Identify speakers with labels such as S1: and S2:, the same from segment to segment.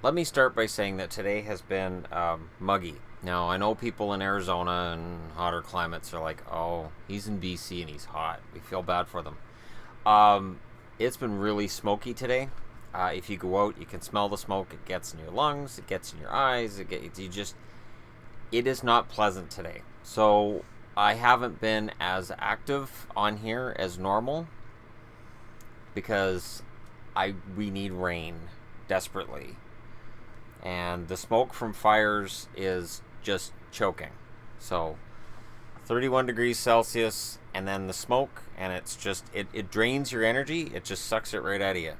S1: let me start by saying that today has been muggy. Now, I know people in Arizona and hotter climates are like, oh, he's in BC and he's hot. We feel bad for them. It's been really smoky today. If you go out, you can smell the smoke. It gets in your lungs. It gets in your eyes. It is not pleasant today. So I haven't been as active on here as normal because we need rain desperately. And the smoke from fires is just choking. So 31 degrees Celsius, and then the smoke, and it's just, it drains your energy. It just sucks it right out of you.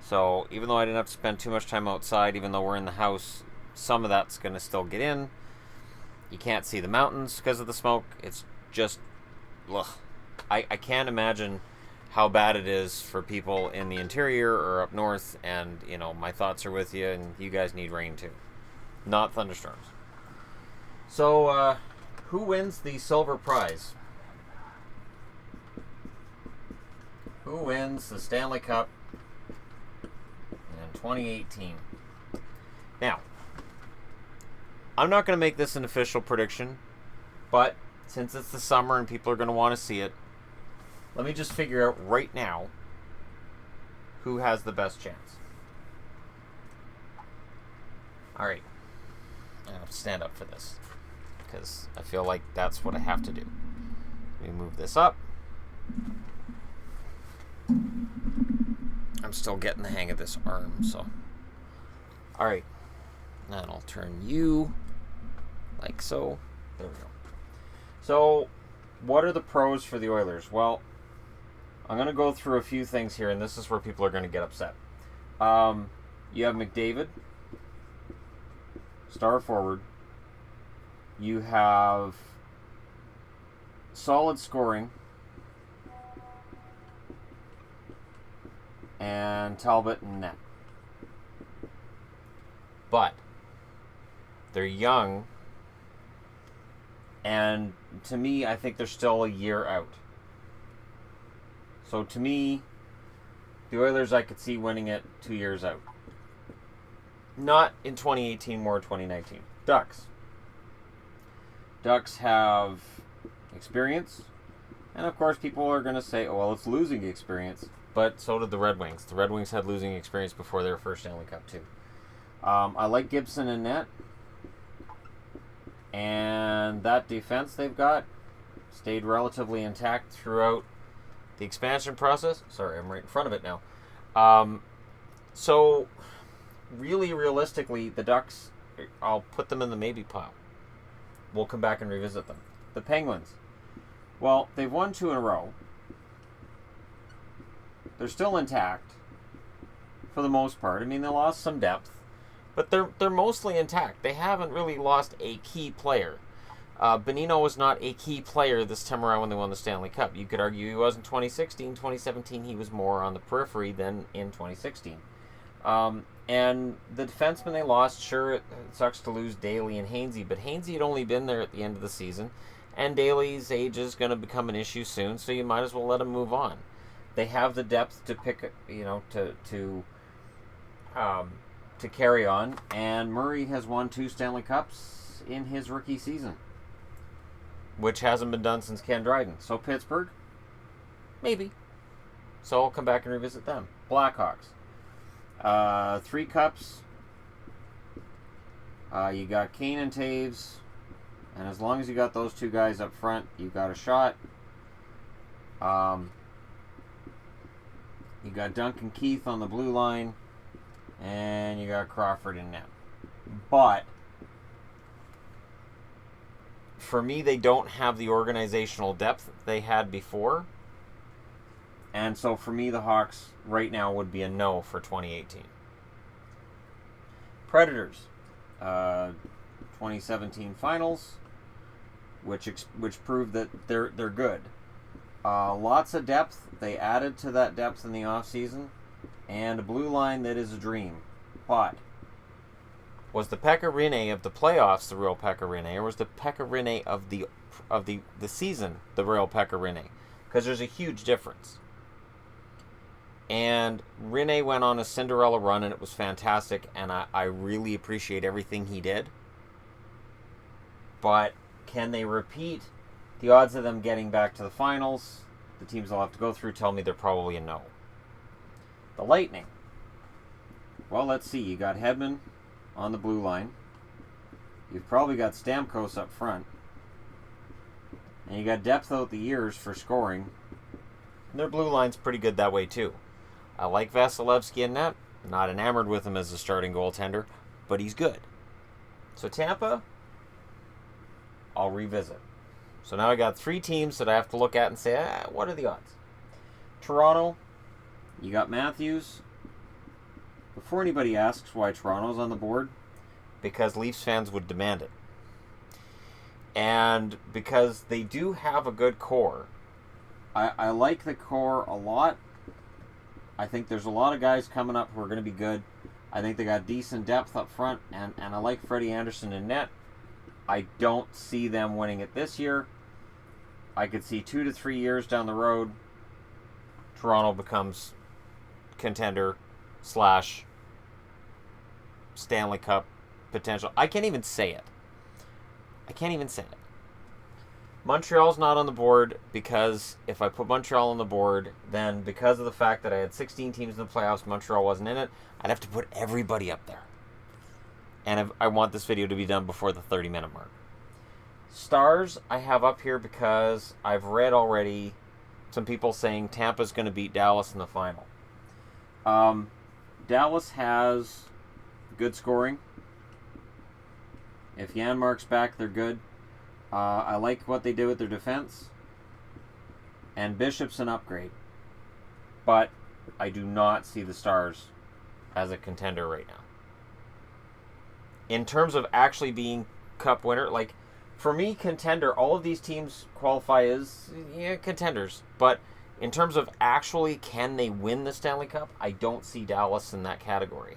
S1: So even though I didn't have to spend too much time outside, even though we're in the house, some of that's going to still get in. You can't see the mountains because of the smoke. It's just, ugh. I can't imagine how bad it is for people in the interior or up north, and my thoughts are with you, and you guys need rain too, not thunderstorms. So who wins the silver prize? Who wins the Stanley Cup in 2018? Now, I'm not going to make this an official prediction, but since it's the summer and people are going to want to see it, let me just figure out right now who has the best chance. All right. I have to stand up for this because I feel like that's what I have to do. Let me move this up. I'm still getting the hang of this arm, so. All right. And I'll turn you like so. There we go. So, what are the pros for the Oilers? Well, I'm going to go through a few things here, and this is where people are going to get upset. You have McDavid, star forward. You have solid scoring, and Talbot and net. But they're young, and to me, I think they're still a year out. So to me, the Oilers, I could see winning it 2 years out. Not in 2018, more 2019. Ducks. Ducks have experience. And of course, people are going to say, oh, well, it's losing experience. But so did the Red Wings. The Red Wings had losing experience before their first Stanley Cup, too. I like Gibson and net. And that defense they've got stayed relatively intact throughout the expansion process. Sorry, I'm right in front of it now. So, really, realistically, the Ducks, I'll put them in the maybe pile. We'll come back and revisit them. The Penguins. Well, they've won 2 in a row. They're still intact, for the most part. I mean, they lost some depth, but they're mostly intact. They haven't really lost a key player. Bonino was not a key player this time around when they won the Stanley Cup. You could argue he was in 2016. 2017, he was more on the periphery than in 2016. And the defensemen they lost, sure, it sucks to lose Daly and Hainsey, but Hainsey had only been there at the end of the season, and Daly's age is going to become an issue soon, so you might as well let him move on. They have the depth to pick, to carry on, and Murray has won 2 Stanley Cups in his rookie season, which hasn't been done since Ken Dryden. So Pittsburgh, maybe. So I'll come back and revisit them. Blackhawks, 3 cups. You got Kane and Taves, and as long as you got those 2 guys up front, you got a shot. You got Duncan Keith on the blue line, and you got Crawford in net. But for me, they don't have the organizational depth they had before. And so for me, the Hawks right now would be a no for 2018. Predators, 2017 finals, which proved that they're good. Lots of depth. They added to that depth in the offseason. And a blue line that is a dream. But was the Pekka Rinne of the playoffs the real Pekka Rinne, or was the Pekka Rinne of the season the real Pekka Rinne? Because there's a huge difference. And Rene went on a Cinderella run, and it was fantastic, and I really appreciate everything he did. But can they repeat? The odds of them getting back to the finals, the teams they'll have to go through, tell me they're probably a no. The Lightning. Well, let's see. You got Hedman on the blue line. You've probably got Stamkos up front. And you got depth out the years for scoring. And their blue line's pretty good that way, too. I like Vasilevsky in net. Not enamored with him as a starting goaltender, but he's good. So Tampa, I'll revisit. So now I got 3 teams that I have to look at and say, what are the odds? Toronto, you got Matthews. Before anybody asks why Toronto's on the board, because Leafs fans would demand it. And because they do have a good core. I like the core a lot. I think there's a lot of guys coming up who are going to be good. I think they got decent depth up front, and I like Freddie Anderson in net. I don't see them winning it this year. I could see 2 to 3 years down the road, Toronto becomes contender / Stanley Cup potential. I can't even say it. Montreal's not on the board because if I put Montreal on the board, then because of the fact that I had 16 teams in the playoffs, Montreal wasn't in it, I'd have to put everybody up there. And I want this video to be done before the 30-minute mark. Stars I have up here because I've read already some people saying Tampa's going to beat Dallas in the final. Dallas has good scoring. If Janmark's back, they're good. I like what they did with their defense. And Bishop's an upgrade. But I do not see the Stars as a contender right now. In terms of actually being Cup winner, like, for me, contender, all of these teams qualify as contenders. But in terms of actually can they win the Stanley Cup, I don't see Dallas in that category.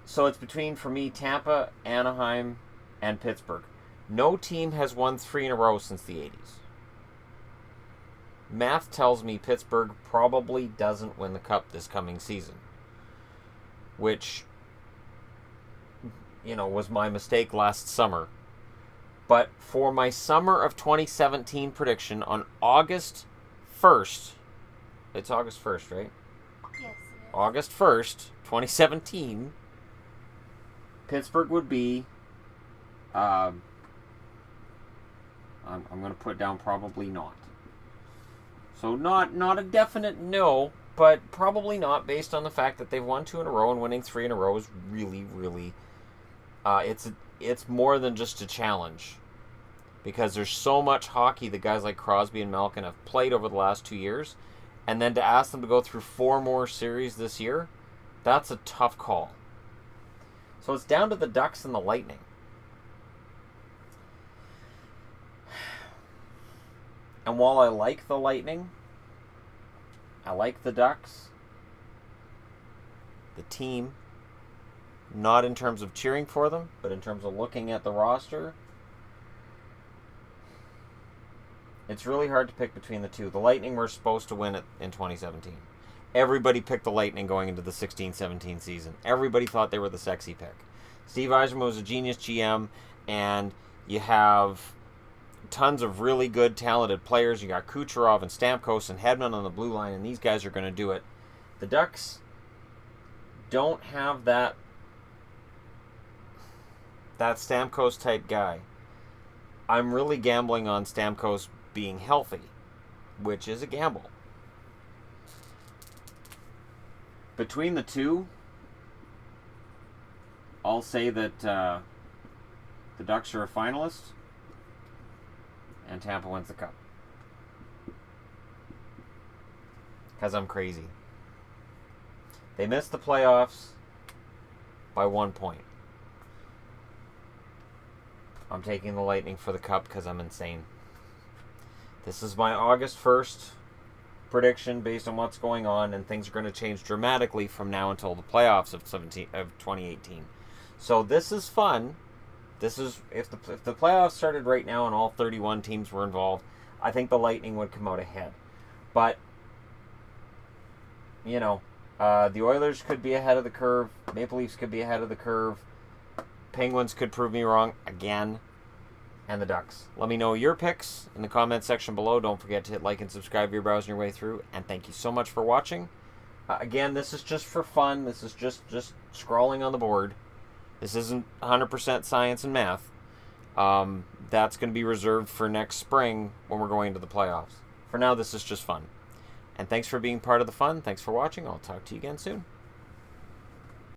S1: So it's between, for me, Tampa, Anaheim, and Pittsburgh. No team has won 3 in a row since the 80s. Math tells me Pittsburgh probably doesn't win the Cup this coming season. Which, was my mistake last summer. But for my summer of 2017 prediction on August 1st, it's August 1st, right?
S2: Yes, it is.
S1: August 1st, 2017, Pittsburgh would be, I'm going to put down probably not. So not a definite no, but probably not based on the fact that they've won 2 in a row and winning 3 in a row is really, really, it's more than just a challenge. Because there's so much hockey that guys like Crosby and Malkin have played over the last 2 years. And then to ask them to go through 4 more series this year, that's a tough call. So it's down to the Ducks and the Lightning. And while I like the Lightning, I like the Ducks, the team, not in terms of cheering for them, but in terms of looking at the roster, it's really hard to pick between the two. The Lightning were supposed to win it in 2017. Everybody picked the Lightning going into the 16-17 season. Everybody thought they were the sexy pick. Steve Yzerman was a genius GM, and you have tons of really good, talented players. You got Kucherov and Stamkos and Hedman on the blue line, and these guys are going to do it. The Ducks don't have that Stamkos type guy. I'm really gambling on Stamkos being healthy, which is a gamble. Between the two, I'll say that the Ducks are a finalist and Tampa wins the Cup. Because I'm crazy. They missed the playoffs by 1 point. I'm taking the Lightning for the Cup because I'm insane. This is my August 1st prediction based on what's going on, and things are going to change dramatically from now until the playoffs of 2018. So this is fun. This is if the playoffs started right now and all 31 teams were involved, I think the Lightning would come out ahead. But you know, the Oilers could be ahead of the curve. Maple Leafs could be ahead of the curve. Penguins could prove me wrong again. And the Ducks. Let me know your picks in the comment section below. Don't forget to hit like and subscribe if you're browsing your way through. And thank you so much for watching. Again, this is just for fun. This is just scrolling on the board. This isn't 100% science and math. That's going to be reserved for next spring when we're going into the playoffs. For now, this is just fun. And thanks for being part of the fun. Thanks for watching. I'll talk to you again soon.